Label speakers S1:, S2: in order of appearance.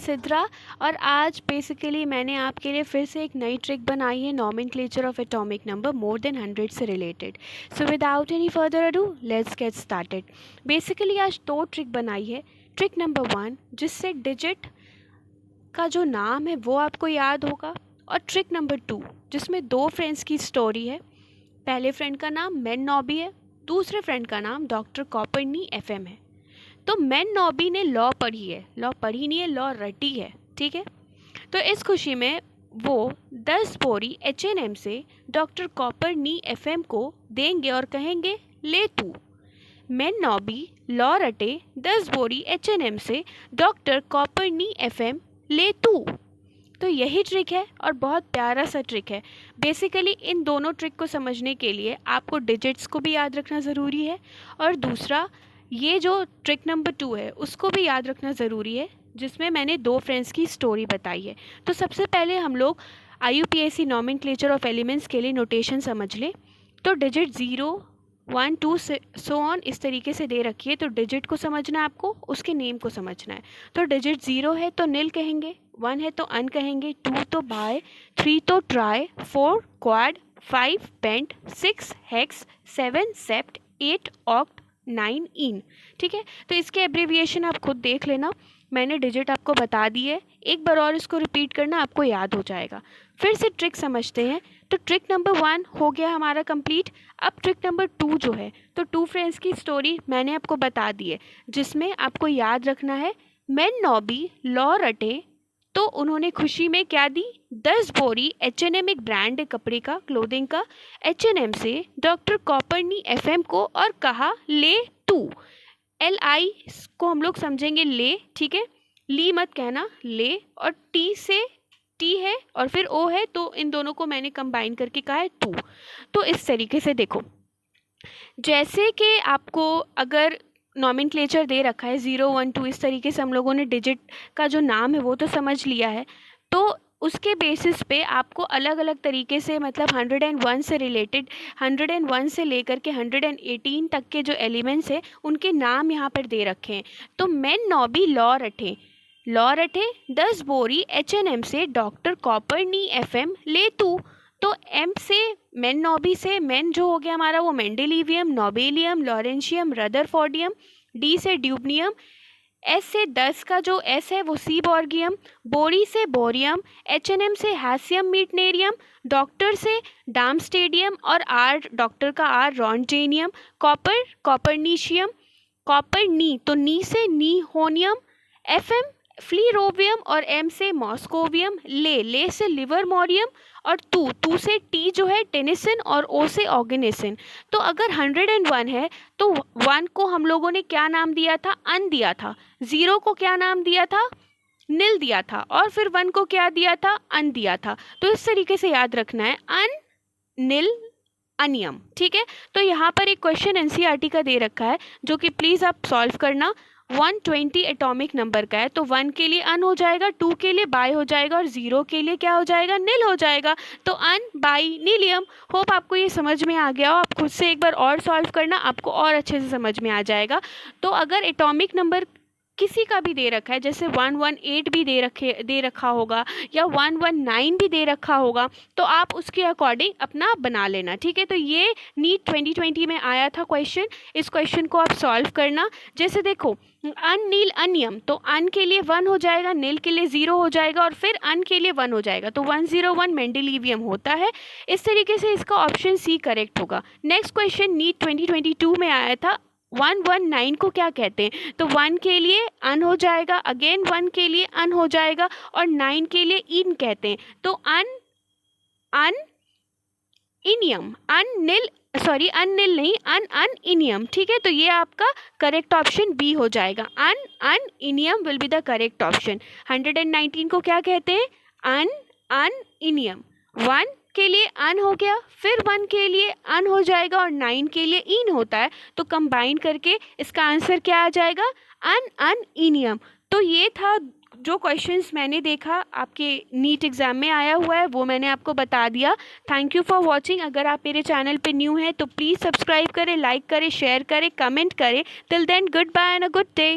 S1: सिद्रा और आज बेसिकली मैंने आपके लिए फिर से एक नई ट्रिक बनाई है nomenclature of atomic number more than 100 से related. So without any further ado let's get started. Basically आज दो ट्रिक बनाई है। ट्रिक नंबर 1 जिससे डिजिट का जो नाम है वो आपको याद होगा, और ट्रिक नंबर 2 जिसमें दो फ्रेंड्स की स्टोरी है। पहले फ्रेंड का नाम मैन नॉबी है, दूसरे फ्रेंड का नाम डॉक्टर कॉपरनी एफएम है। तो मैन नॉबी ने लॉ पढ़ी है, लॉ पढ़ी नहीं है, लॉ रटी है, ठीक है। तो इस खुशी में वो 10 बोरी H&M से डॉक्टर कॉपरनी एफएम को देंगे और कहेंगे ले तू। मैन नॉबी लॉ रटे 10 बोरी H&M से डॉक्टर कॉपरनी एफएम ले तू। तो यही ट्रिक है और बहुत प्यारा सा ट्रिक है। बेसिकली इन दोनों ट्रिक को समझने के लिए आपको डिजिट्स को भी याद रखना ज़रूरी है, और दूसरा ये जो ट्रिक नंबर 2 है उसको भी याद रखना ज़रूरी है, जिसमें मैंने दो फ्रेंड्स की स्टोरी बताई है। तो सबसे पहले हम लोग IUPAC नॉमेनक्लेचर ऑफ एलिमेंट्स के लिए नोटेशन समझ लें। तो डिजिट 0, 1, 2 से सो ऑन इस तरीके से दे रखी है। तो डिजिट को समझना है आपको, उसके नेम को समझना है। तो डिजिट 0 है तो नील कहेंगे, 1 है तो अन कहेंगे, 2 तो बाय, 3 तो tri, 4 quad, 5 pent, 6 hex, 7 sept, 8 oct, 9 इन। ठीक है, तो इसके एब्रीविएशन आप खुद देख लेना, मैंने डिजिट आपको बता दी है। एक बार और इसको रिपीट करना, आपको याद हो जाएगा। फिर से ट्रिक समझते हैं। तो ट्रिक नंबर 1 हो गया हमारा कंप्लीट। अब ट्रिक नंबर 2 जो है, तो 2 फ्रेंड्स की स्टोरी मैंने आपको बता दी है, जिसमें आपको याद रखना है मैन नॉबी लॉ रटे तो उन्होंने खुशी में क्या दी, 10 बोरी H&M एक ब्रांड है कपड़े का, क्लोथिंग का, H&M से डॉक्टर कॉपरनी एफएम को और कहा ले तू। LI को हम लोग समझेंगे ले, ठीक है, ली मत कहना, ले, और टी से टी है और फिर ओ है, तो इन दोनों को मैंने कंबाइन करके कहा है तू। तो इस तरीके से देखो, जैसे कि आपको अगर नॉमेनक्लेचर दे रखा है 0, 1, 2 इस तरीके से हम लोगों ने डिजिट का जो नाम है वो तो समझ लिया है। तो उसके बेसिस पे आपको अलग अलग तरीके से, मतलब 101 से रिलेटेड, 101 से लेकर के 118 तक के जो एलिमेंट्स हैं उनके नाम यहाँ पर दे रखे हैं। तो मैन नॉबी लॉ रटे 10 बोरी H&M से डॉक्टर कॉपरनी एफएम ले तू। तो एम से मैन नॉबी से मैन जो हो गया हमारा वो मेंडेलिवियम, नोबेलियम, लॉरेंशियम, रदरफोर्डियम, डी से ड्यूबनियम, एस से 10 का जो एस है वो सीबॉर्गियम, बोरी से बोरियम, H&M से हैसियम मीटनेरियम, डॉक्टर से डामस्टेडियम और आर डॉक्टर का आर रॉन्टेनियम, कॉपर कॉपरनीशियम, कॉपर नी तो नी से नीहोनियम, एफएम फ्लीरोवियम और एम से मॉस्कोवियम, ले से लिवरमोरियम, और तू से टी जो है टेनिसन और ओ से ऑर्गेनिसन। तो अगर 101 है तो 1 को हम लोगों ने क्या नाम दिया था, अन दिया था, 0 को क्या नाम दिया था, नील दिया था, और फिर 1 को क्या दिया था, अन दिया था। तो इस तरीके से याद रखना है, अन नील अनियम, ठीक है। तो यहाँ पर एक क्वेश्चन NCERT का दे रखा है जो कि प्लीज़ आप सॉल्व करना। 120 एटॉमिक नंबर का है, तो 1 के लिए अन हो जाएगा, 2 के लिए बाय हो जाएगा, और 0 के लिए क्या हो जाएगा, नील हो जाएगा। तो अन बाई नीलियम। होप आपको ये समझ में आ गया हो। आप खुद से एक बार और सॉल्व करना, आपको और अच्छे से समझ में आ जाएगा। तो अगर एटॉमिक नंबर किसी का भी दे रखा है, जैसे 118 भी दे रखा होगा या 119 भी दे रखा होगा, तो आप उसके अकॉर्डिंग अपना बना लेना, ठीक है। तो ये नीट 2020 में आया था क्वेश्चन, इस क्वेश्चन को आप सॉल्व करना। जैसे देखो, अन नील अनियम, तो अन के लिए 1 हो जाएगा, नील के लिए 0 हो जाएगा, और फिर अन के लिए 1 हो जाएगा, तो 101 मेंडेलिवियम होता है। इस तरीके से इसका ऑप्शन सी करेक्ट होगा। नेक्स्ट क्वेश्चन नीट 2022 में आया था, 119 को क्या कहते हैं, तो 1 के लिए अन हो जाएगा, अगेन 1 के लिए अन हो जाएगा, और 9 के लिए इन कहते हैं। तो अन इनियम, अन नील नहीं, अन इनियम, ठीक है। तो ये आपका करेक्ट ऑप्शन बी हो जाएगा, अन इनियम will be the correct option. 119 को क्या कहते हैं, अन इनियम। 1 के लिए अन हो गया, फिर 1 के लिए अन हो जाएगा, और 9 के लिए इन होता है, तो कंबाइन करके इसका आंसर क्या आ जाएगा, अन इनियम। तो ये था जो क्वेश्चंस मैंने देखा आपके नीट एग्ज़ाम में आया हुआ है, वो मैंने आपको बता दिया। Thank you for watching. अगर आप मेरे चैनल पे न्यू हैं तो प्लीज़ सब्सक्राइब करें, लाइक करें, शेयर करें, कमेंट करें। Till then goodbye and a good day.